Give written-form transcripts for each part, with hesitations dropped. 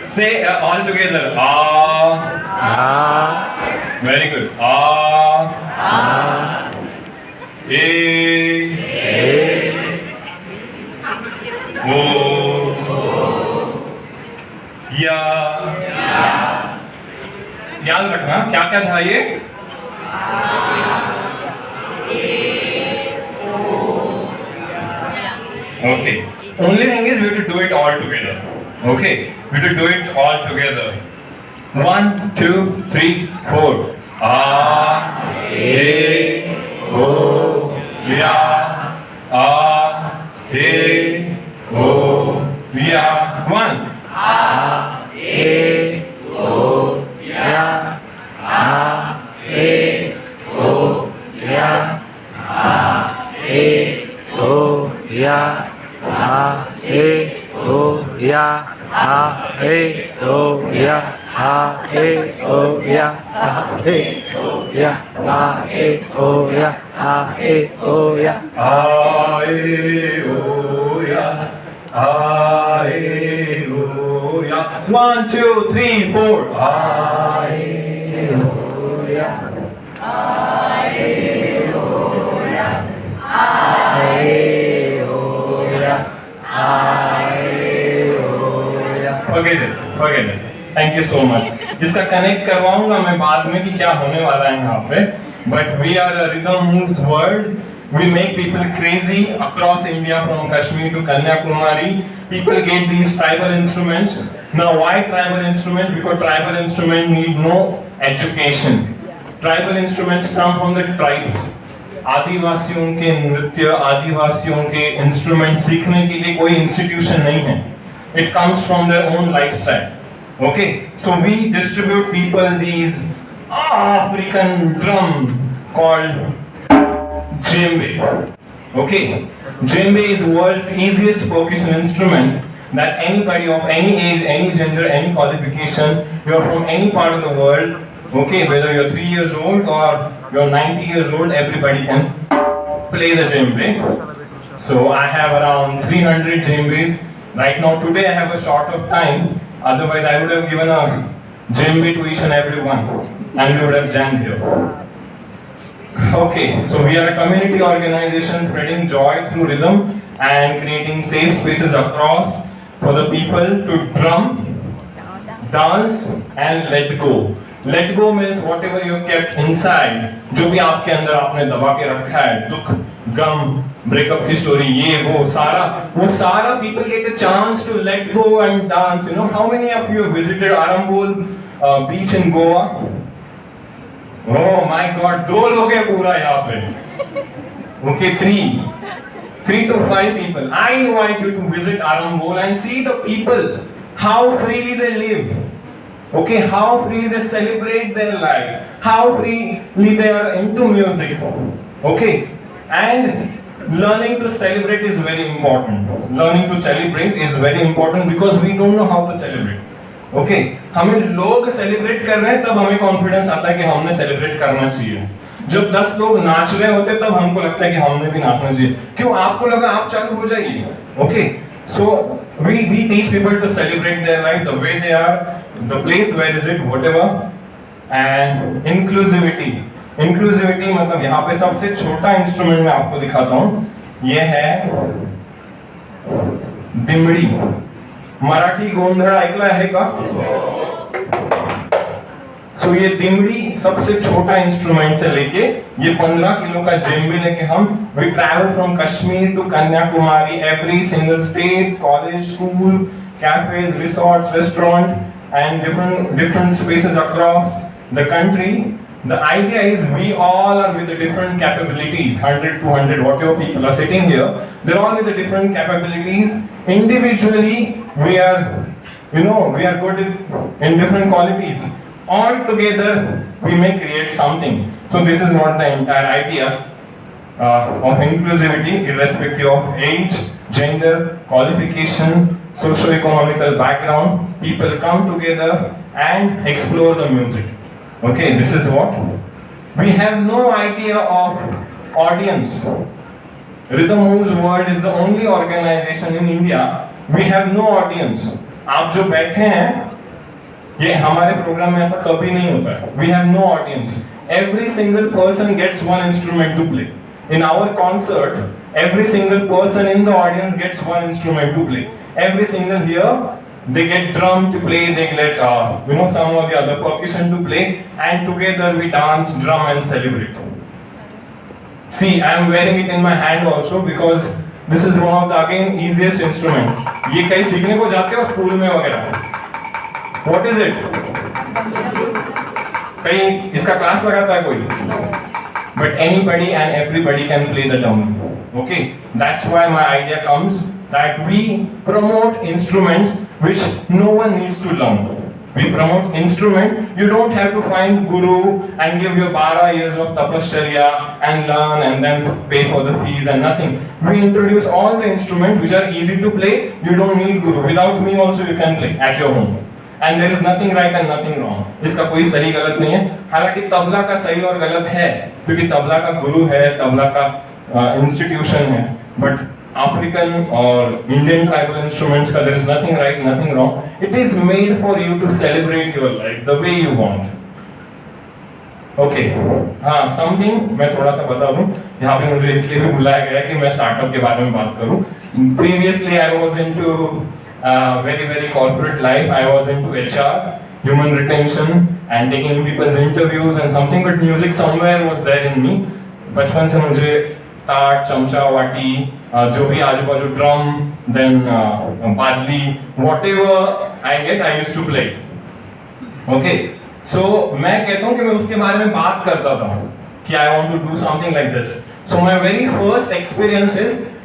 Say all together. Very good. A. O. या। याद रखना क्या क्या था ये? Okay. Only thing is we have to do it all together. Okay. We have to do it all together. 1, 2, 3, 4. A, O, ya. A, O, ya. 1. One, two, three, four. Forget it. Thank you so much. इसका connect करवाऊंगा मैं बाद में कि क्या होने वाला है यहाँ पे. But we are a rhythm moves world. We make people crazy across India from Kashmir to Kanyakumari. People get these tribal instruments. Now why tribal instrument? Because tribal instrument need no education. Tribal instruments come from the tribes. आदिवासियों के नृत्य, आदिवासियों के instrument सीखने के लिए कोई institution नहीं है. It comes from their own lifestyle. Okay, so we distribute people these African drum called djembe. Okay, djembe is world's easiest percussion instrument that anybody of any age, any gender, any qualification, you're from any part of the world, okay, whether you're 3 years old or you're 90 years old, everybody can play the djembe. So I have around 300 djembes. Right now, today I have a short of time. Otherwise, I would have given a djembe to each and every one, and we would have jammed here. Okay, so we are a community organization spreading joy through rhythm and creating safe spaces across for the people to drum, dance, and let go. Let go means whatever you kept inside, जो भी आपके अंदर आपने दबा के रखा है, दुख, गम, breakup की story, ये वो सारा people get a chance to let go and dance. You know, how many of you have visited Arambol beach in Goa? Oh my God, 2 लोग हैं पूरा यहाँ पे. Okay, 3 to 5 people. I invite you to visit Arambol and see the people, how freely they live. Okay, how freely they celebrate their life, how freely they are into music. Okay, and learning to celebrate is very important. Learning to celebrate is very important because we don't know how to celebrate. Okay, हमें लोग celebrate कर रहे हैं तब हमें confidence आता है कि हमने celebrate करना चाहिए. जब 10 लोग नाच रहे होते तब हमको लगता है कि हमने भी नाचना चाहिए. क्यों? आपको लगा आप चालू हो जाइए. Okay, so we teach people to celebrate their life the way they are, the place where is it, whatever, and inclusivity. Inclusivity मतलब यहाँ पे सबसे छोटा इंस्ट्रूमेंट मैं आपको दिखाता हूँ. ये है दिमड़ी. मराठी गोंधळ ऐकला आहे का? So ये दिमड़ी सबसे छोटा इंस्ट्रूमेंट से लेके ये 15 किलो का djembe लेके हम we travel from Kashmir to Kanyakumari, every single state, college, school, cafes, resorts, restaurant, and different spaces across the country. The idea is we all are with the different capabilities, 100, 200, whatever people are sitting here, they're all with the different capabilities. Individually, we are good in different qualities. All together, we may create something. So this is what the entire idea of inclusivity, irrespective of age, gender, qualification, socio-economical background, people come together and explore the music. Okay, this is what we have no idea of audience. Rhythm Moves World is the only organization in India we have no audience. आप जो बैठे हैं ये हमारे programme में ऐसा कभी नहीं होता है. We have no audience. Every single person gets one instrument to play. In our concert, every single person in the audience gets one instrument to play. Every single here, they get drum to play, they get some of the other percussion to play, and together we dance, drum, and celebrate. See, I am wearing it in my hand also because this is one of the again easiest instrument. ये कहीं सीखने को जाते हो school में वगैरह? What is it? कहीं इसका क्लास लगाता है कोई? But anybody and everybody can play the drum. Okay, that's why my idea comes that we promote instruments which no one needs to learn. We promote instrument. You don't have to find guru and give your 12 years of tapasya and learn and then pay for the fees and nothing. We introduce all the instruments which are easy to play. You don't need guru. Without me also you can play at your home. And there is nothing right and nothing wrong. इसका कोई सही गलत नहीं है. हालांकि तबला का सही और गलत है, क्योंकि तबला का गुरु है, तबला का इंस्टीट्यूशन है. But African or Indian tribal instruments का there is nothing right, nothing wrong. It is made for you to celebrate your life the way you want. Okay. हाँ, something मैं थोड़ा सा बता दूँ. यहाँ पे मुझे इसलिए भी बुलाया गया है कि मैं स्टार्टअप के बारे में बात करूँ. Previously I was into very corporate life. I was into HR, human retention, and taking people's interviews and something. But music somewhere was there in me. बचपन से मुझे ताट, चमचा, वाटी, जो भी आजू बाजू drum, then Badli, whatever I get, I used to play it. Okay, so मैं कहता हूँ कि मैं उसके बारे में बात करता था कि I want to do something like this. So my very first experience is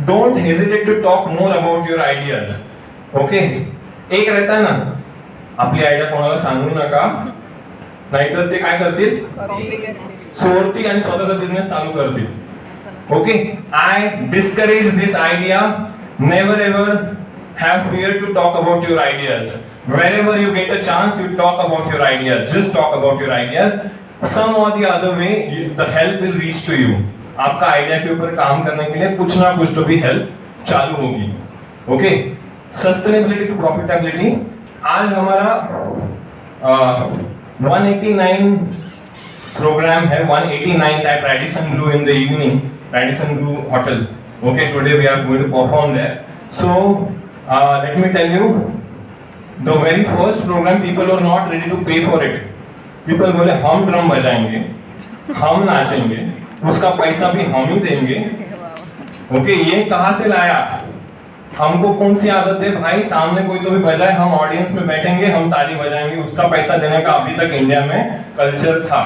don't hesitate to talk more about your ideas. Okay, एक रहता है ना, आपली आयडिया कोणाला सांगू नका, नाहीतर ते काय करतील, सोडतील आणि स्वतःचा बिझनेस चालू करतील. Okay, I discourage this idea. Never ever have fear to talk about your ideas. Wherever you get a chance, you talk about your ideas. Just talk about your ideas. Some or the other way, the help will reach to you. आपका idea के ऊपर काम करने के लिए कुछ ना कुछ तो भी हेल्प चालू होगी. Okay, sustainability to profitability. आज हमारा 189 प्रोग्राम है. 189 at Radisson Blu in the evening, Radisson Blu Hotel. Okay, today we are going to perform there. So let me tell you, the very first program people were not ready to pay for it. People बोले हम drum बजाएंगे, हम नाचेंगे, उसका पैसा भी हम ही देंगे. Okay, ये कहाँ से लाया? हमको कौन सी आदत है भाई, सामने कोई तो भी बजाए, हम ऑडियंस में बैठेंगे, हम ताली बजाएंगे, उसका पैसा देने का अभी तक इंडिया में कल्चर था.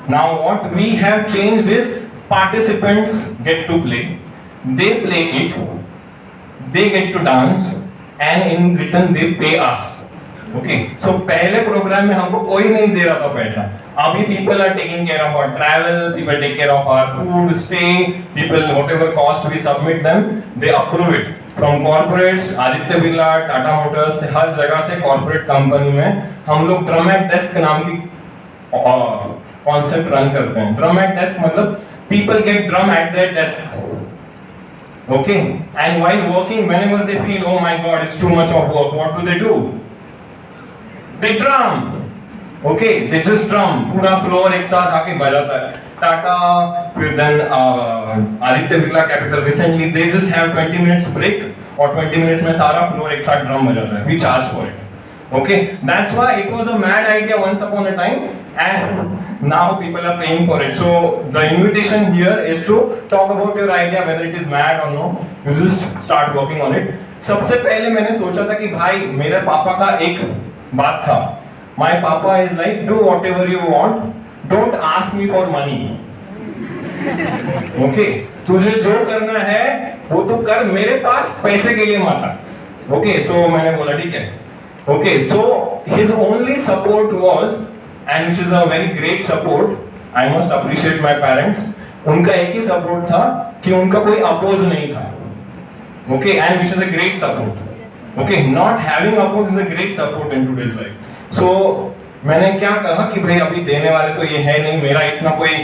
Now what we have changed is participants get to play, they play it, they get to dance, and in return they pay us. Okay, so पहले प्रोग्राम में हमको कोई नहीं दे रहा था पैसा. अभी people are taking care of our travel, people take care of our food, stay, people whatever cost we submit them, they approve it. From corporates, Aditya Birla, Tata Motors, हर जगह से कॉर्पोरेट कंपनी में हम लोग ड्रम एट डेस्क नाम की concept run करते हैं. ड्रम एट डेस्क मतलब people get drum at their desk. Okay, and while working, whenever they feel, oh my God, it's too much of work, what do? They drum. Okay, they just drum. पूरा floor एक साथ आके बजाता है. टाटा, फिर then Aditya Birla capital, recently they just have 20 minutes break और 20 minutes में सारा फ्लोर एक साथ ड्रम बजाता है. We charge for it. Okay, that's why it was a mad idea once upon a time, and now people are paying for it. So the invitation here is to talk about your idea, whether it is mad or no. You just start working on it. सबसे पहले मैंने सोचा था कि भाई मेरे पापा का एक बात था. My papa is like, do whatever you want, don't ask me for money. Okay, तुझे जो करना है वो तू कर, मेरे पास पैसे के लिए मत आ. Okay, so मैंने बोला ठीक है. Okay, so his only support was, and which is a very great support, I must appreciate my parents. उनका एक ही support था कि उनका कोई oppose नहीं था. Okay, and which is a great support. Okay, not having oppose is a great support in today's life. So मैंने क्या कहा कि भाई अभी देने वाले तो ये है नहीं, मेरा इतना कोई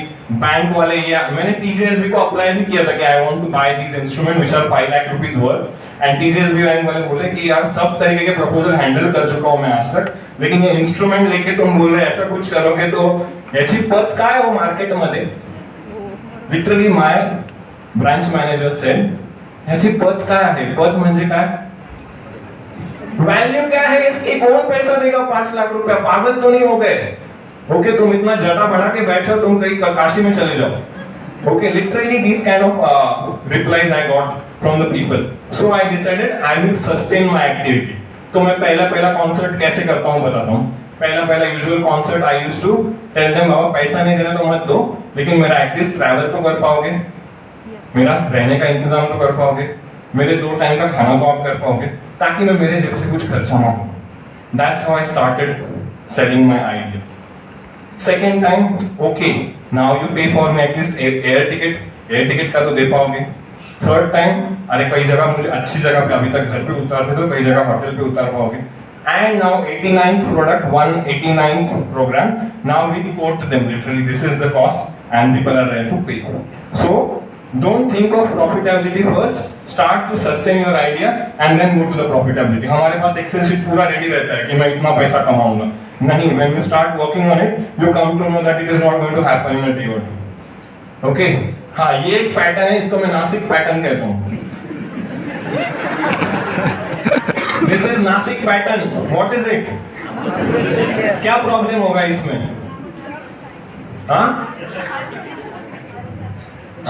बैंक वाले, या मैंने TJSB को अप्लाई भी किया था कि I want to buy these instruments which are 5 lakh rupees worth. And TCS भी वाले बोले कि यार सब तरीके के प्रपोजल हैंडल कर चुका हूं मैं आज तक, लेकिन ये इंस्ट्रूमेंट लेके तुम बोल रहे ऐसा कुछ करोगे तो याची पत काय हो मार्केट मध्ये. Literally my branch manager said याची पत काय आहे. पत म्हणजे काय, वैल्यू क्या है इसकी, कौन पैसा देगा 5 लाख रुपया, पागल तो नहीं हो गए. ओके तुम इतना जटा बढ़ा के बैठे हो, तुम कहीं काशी में चले जाओ. Okay, literally these kind of replies I got from the people. So I decided I will sustain my activity. तो मैं पहला कॉन्सर्ट कैसे करता हूँ बताता हूँ. पहला usual concert I used to tell them बाबा पैसा नहीं देना तो मत दो, लेकिन मेरा एटलीस्ट ट्रैवल तो कर पाओगे, मेरा रहने का इंतजाम तो कर पाओगे, मेरे 2 टाइम का खाना तो आप कर पाओगे, ताकि मैं मेरे जेब से कुछ खर्चा ना हो. That's how I started selling my idea. Second time, okay, now you pay for me at least air ticket का तो दे पाओगे. Third time, अरे कई जगह मुझे अच्छी जगह पे अभी तक घर पे उतारते तो कई जगह होटल पे उतार पाओगे. And now 89th product, 189th program. Now we quote them literally. This is the cost, and people are ready to pay. So don't think of profitability first. Start to sustain your idea and then go to the profitability. हमारे पास Excel sheet पूरा ready रहता है कि मैं इतना पैसा कमाऊंगा. नहीं, when you start working on it, you come to know that it is not going to happen in a day or two. Okay? हाँ, ये एक पैटर्न है, इसको मैं नासिक पैटर्न कहता हूँ. This is Nashik pattern. What is it? क्या problem होगा इसमें? हाँ?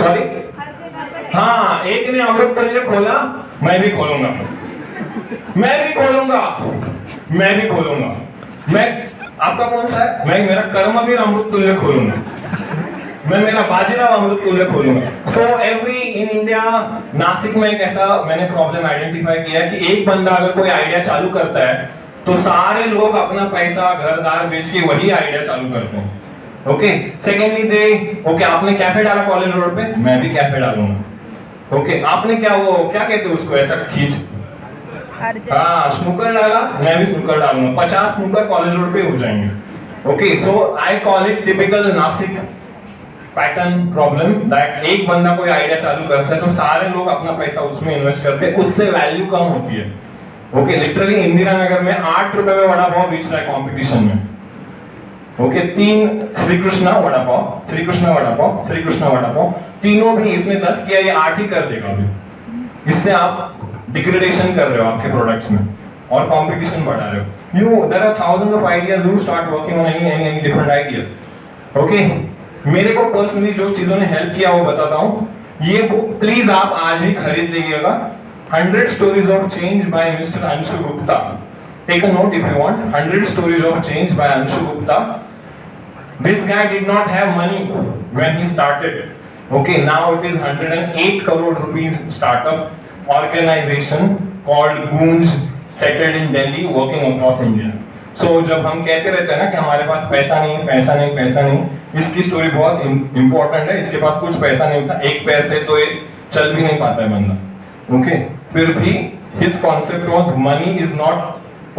Sorry? हाँ, एक ने अमृत तुल्य खोला, मैं भी खोलूंगा. मैं आपका कौन सा है? मैं मेरा कर्मवीर अमृत तुल्य खोलूंगा. मैं मेरा बाजीराव अमृत तुल्य खोलूंगा. So every in India, Nashik में एक ऐसा मैंने प्रॉब्लम आइडेंटिफाई किया है कि एक बंदा अगर कोई आइडिया चालू करता है तो सारे लोग अपना पैसा घर-दार बेच के वही आइडिया चालू करते हैं. ओके, सेकेंडली दे ओके आपने कैफे डाला कॉलेज रोड पे, मैं भी कैफे डालूंगा. ओके, आपने क्या कहते हैं उसको ऐसा खींच, हाँ स्नूकर डाला, मैं भी स्नूकर डालूंगा. 50 स्नूकर कॉलेज रोड पे हो जाएंगे. Okay, so I call it typical Nashik pattern problem. That एक बंदा कोई आइडिया चालू करता है तो सारे लोग अपना पैसा उसमें इन्वेस्ट करते हैं, उससे वैल्यू कम होती है. ओके, लिटरली इंदिरा नगर में 8 रुपए में वड़ा पाव बेच रहा है कंपटीशन में. ओके, 3 श्री कृष्णा वड़ा पाव, तीनों भी इसने 10 किया, ये 8 ही कर देगा अभी. इससे आप डिग्रेडेशन कर रहे हो आपके प्रोडक्ट्स में और कंपटीशन बढ़ा रहे हो. There are thousands of ideas. You start working on any different idea. Okay, मेरे को पर्सनली जो चीजों ने हेल्प किया वो बताता हूँ. ये बुक प्लीज आप आज ही खरीद लीजिएगा. 100 Stories of Change by Mr. Anshu Gupta. Take a note if you want. 100 Stories of Change by Anshu Gupta. This guy did not have money when he started. Okay, now it is 108 crore rupees startup organization called Goonj, settled in Delhi, working across India. So जब हम कहते रहते हैं ना कि हमारे पास पैसा नहीं, इसकी स्टोरी बहुत इंपॉर्टेंट है. इसके पास कुछ पैसा नहीं था, एक पैर से तो ये चल भी नहीं पाता है बंदा. ओके, फिर भी his concept was money is not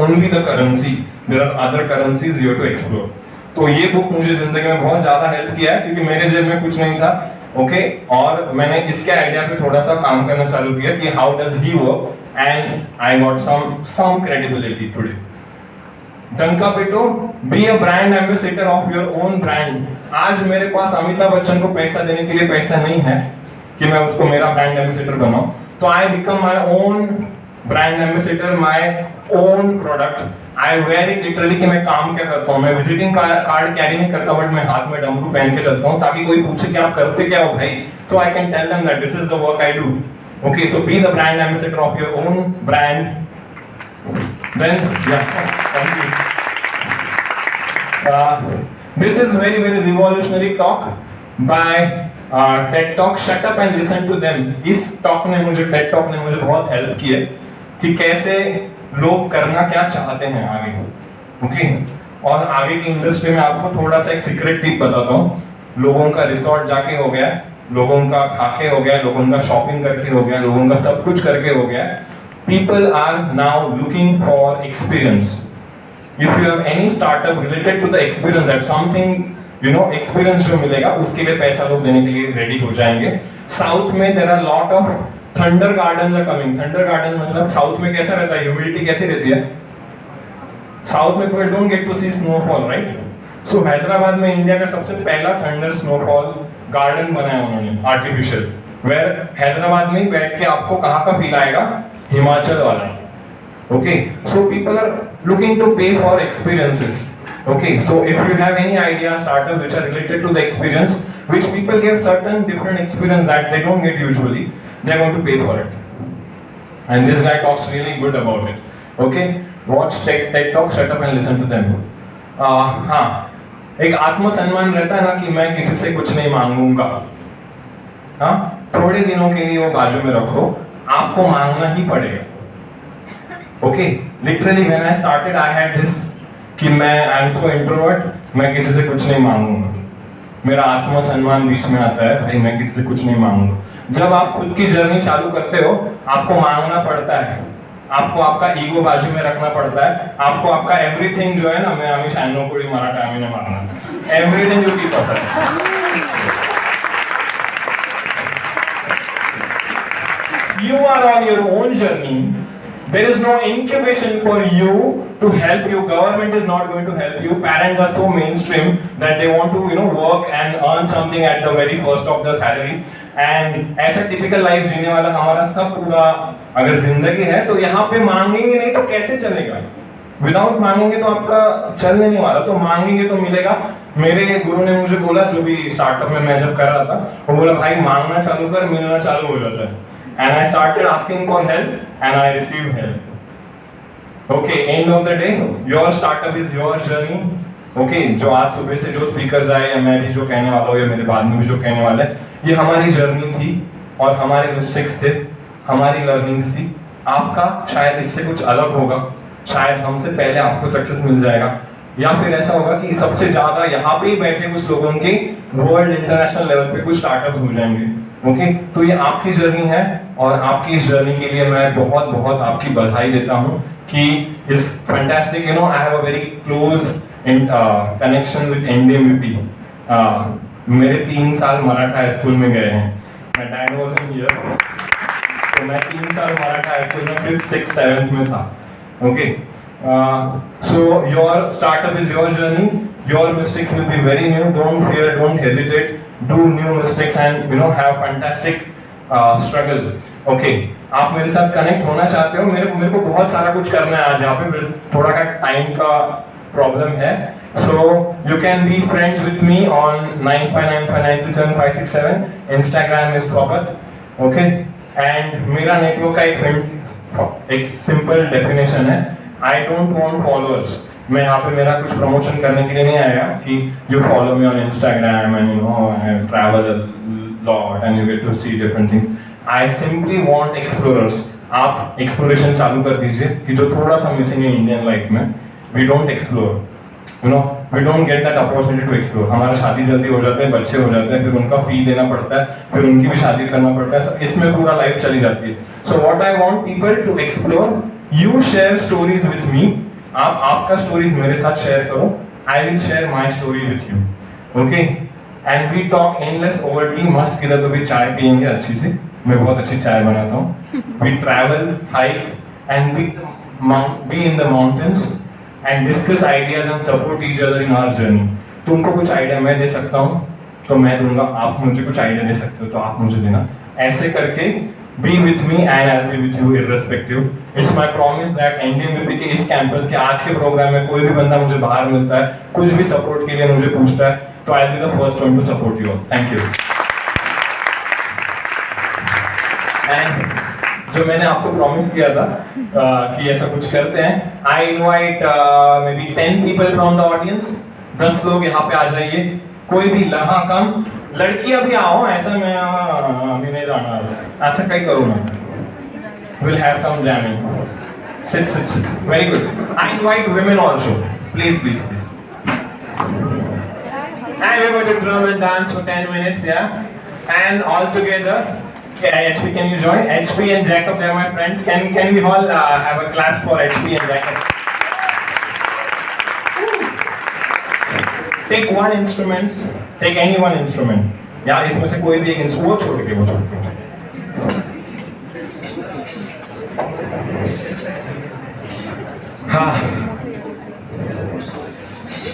only the currency, there are other currencies you have to explore. तो ये बुक मुझे जिंदगी में बहुत ज्यादा हेल्प किया है क्योंकि मेरे जेब में कुछ नहीं था. ओके, और मैंने इसके आइडिया पे थोड़ा सा काम करना चालू किया कि how does he work, and I got some credibility today. डंका पिटो, be a brand ambassador of your own brand. आज मेरे पास अमिताभ बच्चन को पैसा देने के लिए पैसा नहीं है कि मैं उसको मेरा ब्रांड एम्बेसडर बनाऊं, तो I become my own brand ambassador, my own product. I wear it literally कि मैं काम क्या करता हूँ. मैं विजिटिंग कार्ड कैरी नहीं करता, बट मैं हाथ में डमरू पहन के चलता हूँ ताकि कोई पूछे कि आप करते क्या हो भाई, so I can tell them that this is the work I do. Okay, so be the brand ambassador of your own brand. Then thank you. This is very revolutionary talk by TED Talk. Shut up and listen to them. इस talk ने मुझे TED Talk ने मुझे बहुत help की है कि कैसे लोग करना क्या चाहते हैं आगे. ओके, और आगे की इंडस्ट्री में आपको थोड़ा सा एक सीक्रेट टिप बताता हूँ. लोगों का रिसोर्ट जाके हो गया, लोगों का खाके हो गया, लोगों का शॉपिंग करके हो गया, लोगों का सब कुछ करके हो गया. People are now looking for experience. If you have any startup related to the experience, that something experience जो मिलेगा उसके लिए पैसा लोग देने के लिए रेडी हो जाएंगे. साउथ में there are lot of thunder garden are coming. Thunder garden मतलब साउथ में कैसा रहता है, ह्यूमिडिटी कैसी रहती है? साउथ में people don't get to see snowfall, right? So Hyderabad में इंडिया का सबसे पहला थंडर स्नोफॉल गार्डन बनाया उन्होंने, आर्टिफिशियल. वेयर हैदराबाद में बैठ के आपको कहाँ का फील आएगा? हिमाचल वाला. Okay, so people are looking to pay for experiences. Okay, so if you have any idea, startup which are related to the experience, which people get certain different experience that they don't get usually, they are going to pay for it. And this guy talks really good about it. Okay, watch TED Talk, shut up and listen to them. हाँ, एक आत्मसम्मान रहता है ना कि मैं किसी से कुछ नहीं मांगूंगा. हाँ, थोड़े दिनों के लिए वो बाजू में रखो, आपको मांगना ही पड़ेगा. Okay, literally when I started, I had this कि I'm so introvert, मैं किसी से कुछ नहीं मांगूंगा. मेरा आत्मसम्मान बीच में आता है, भाई मैं किसी से कुछ नहीं मांगूंगा. जब आप खुद की जर्नी चालू करते हो, आपको मांगना पड़ता है, आपको आपका ईगो बाजू में रखना पड़ता है, आपको आपका एवरीथिंग जो है ना, मैं आम्ही 96 कोटी मराठा आम्ही नाही मागणार. Everything you keep aside. You are on your own journey. There is no incubation for you to help you. Government is not going to help you. Parents are so mainstream that they want to, work and earn something at the very first of the salary. And ऐसा typical life जीने वाला हमारा सब पूरा अगर जिंदगी है, तो यहाँ पे मांगेंगे नहीं तो कैसे चलेगा? Without मांगेंगे तो आपका चलने नहीं वाला, तो मांगेंगे तो मिलेगा. मेरे गुरु ने मुझे बोला, जो भी स्टार्टअप में मैं जब कर रहा था, वो बोला भाई मांगना चालू कर, मिलना चालू हो जाता है. And I started asking for help, and I received help. Okay, end of the day, your startup is your journey. Okay, जो आज सुबह से जो स्पीकर्स आए, या मैं भी जो कहने वाला हूँ, या मेरे बाद में भी जो कहने वाला है, ये हमारी जर्नी थी, और हमारे मिस्टेक्स थे, हमारी लर्निंग्स थी. आपका शायद इससे कुछ अलग होगा, शायद हमसे पहले आपको सक्सेस मिल जाएगा, या फिर ऐसा होगा कि सबसे ज्यादा यहाँ पे ही बैठे कुछ लोगों के वर्ल्ड इंटरनेशनल लेवल पे कुछ स्टार्टअप्स हो जाएंगे. ओके, तो ये आपकी जर्नी है, और आपकी इस जर्नी के लिए मैं बहुत बहुत आपकी बधाई देता हूँ कि इस fantastic, I have a very close connection with NDMUP. मेरे 3 साल मराठा स्कूल में गए हैं. My dad was in here, so मैं 3 साल मराठा स्कूल में 5th, 6th, 7th में था. Okay, so your startup is your journey. Your mistakes will be very new. Don't fear, don't hesitate. Do new mistakes and have fantastic struggle. Okay, आप मेरे साथ connect होना चाहते हो? मेरे को बहुत सारा कुछ करना है आज यहाँ पे, थोड़ा का टाइम का प्रॉब्लम है. So you can be friends with me on 9595937567. Instagram is Swagat. Okay, and मेरा नेटवर्क का एक सिंपल डेफिनेशन है. I don't want followers. मैं यहाँ पे मेरा कुछ प्रमोशन करने के लिए नहीं आया कि you follow me on Instagram and I travel a lot and you get to see different things. I simply want explorers. आप exploration चालू कर दीजिए कि जो थोड़ा सा मिसिंग है इंडियन लाइफ में. We don't explore. We don't get that opportunity to explore. हमारा शादी जल्दी हो जाता है, बच्चे हो जाते हैं, फिर उनका फी देना पड़ता है, फिर उनकी भी शादी करना पड़ता है, इसमें पूरा लाइफ चली जाती है. So what I want people to explore. You share stories with me. आपका स्टोरीज मेरे साथ शेयर करो. I will share my story with you. Okay? And we talk endless over tea. मस्त किधर तो भी चाय पियेंगे अच्छी सी. मैं बहुत अच्छी चाय बनाता हूँ. We travel, hike, and be in the mountains and discuss ideas and support each other in our journey. तुमको कुछ आइडिया मैं दे सकता हूँ तो मैं दूंगा, आप मुझे कुछ आइडिया दे सकते हो तो आप मुझे देना. ऐसे करके be with me and I'll be with you irrespective. It's my promise that NDMUP के इस कैंपस के आज के प्रोग्राम में कोई भी बंदा मुझे बाहर मिलता है, कुछ भी सपोर्ट के लिए मुझे पूछता है, तो I'll be the first one to support you all. Thank you. And जो मैंने आपको प्रॉमिस किया था कि ऐसा कुछ करते हैं, I invite maybe 10 people from the audience. 10 लोग यहाँ पे आ जाइए. कोई भी लहा कम, लड़कियां भी आओ, ऐसा मैं अभी नहीं जाना, ऐसा कहीं करो ना. We'll have some jamming. Sit. Very good. I invite women also. Please. And we're going to drum and dance for 10 minutes, yeah? And all together, HP, can you join? HP and Jacob, they're my friends. Can we all have a clap for HP and Jacob? Take one instrument. Take any one instrument. या इसमें से कोई भी एक instrument छोड़ के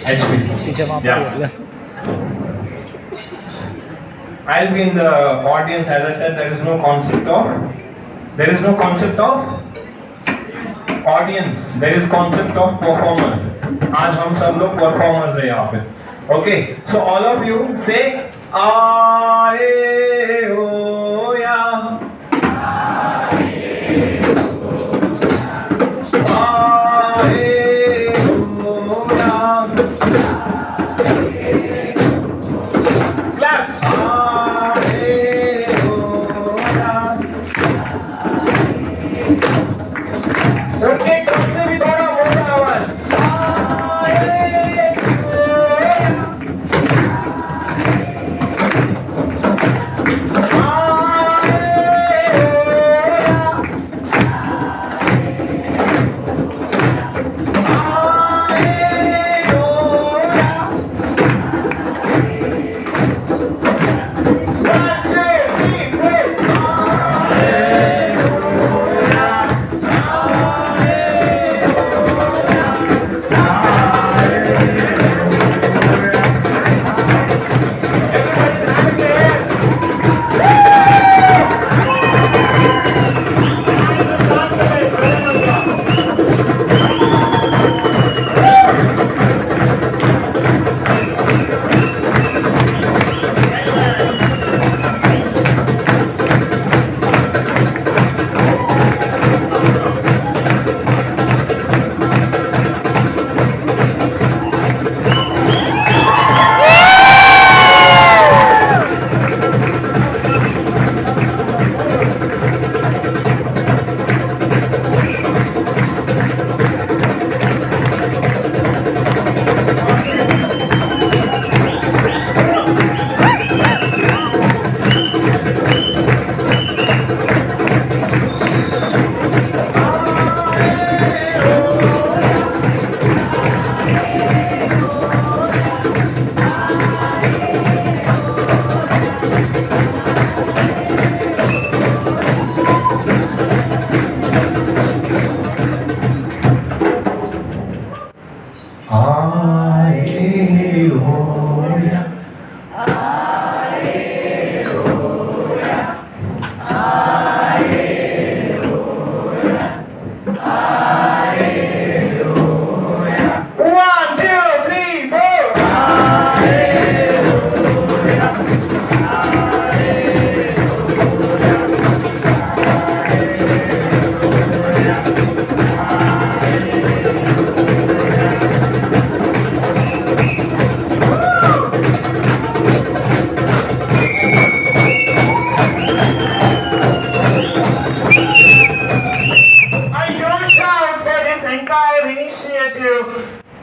HP. Yeah. I'll be in the audience. As I said, there is no concept of audience. There is concept of performers. आज हम सब लोग performers हैं यहाँ पे. Okay. So all of you say आए हो या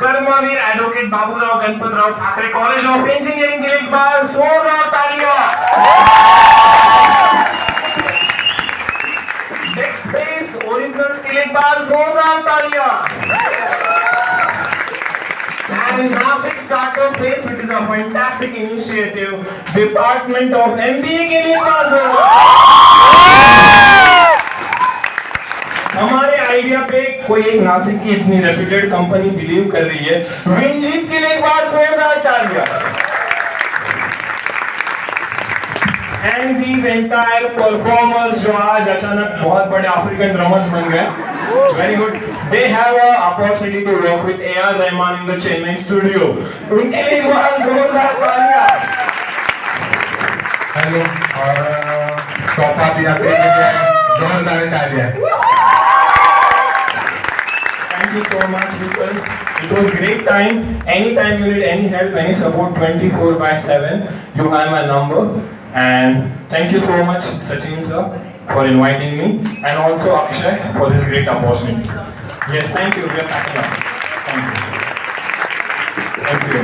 Karmaveer advocate Baburao Ganpatrao Thackeray college of engineering के लिए एक बार जोरदार तालियां. डेस्क स्पेस ओरिजिनल्स के लिए एक बार जोरदार तालियां. And Nasik Startup Place, which is a fantastic initiative, Department of MBA के लिए एक बार हमारे आइडिया पे कोई एक नासिक की इतनी रेप्यूटेड कंपनी बिलीव कर रही है. विंजीत के लिए एक बार जोरदार तालियां. एंड दीज एंटायर परफॉर्मर्स जो आज अचानक बहुत बड़े अफ्रीकन ड्रमर्स बन गए. Very good. They have a opportunity to work with A R. Rahman in the Chennai studio. उनके लिए एक बार जोरदार तालियां. हेलो और सोफा भी आपके लिए जोरदार तालियां. Thank you so much, people. It was great time. Anytime you need any help, any support, 24/7, you have my number. And thank you so much, Sachin sir, for inviting me, and also Akshay for this great opportunity. Yes, thank you. We are packing up. Thank you. Thank you.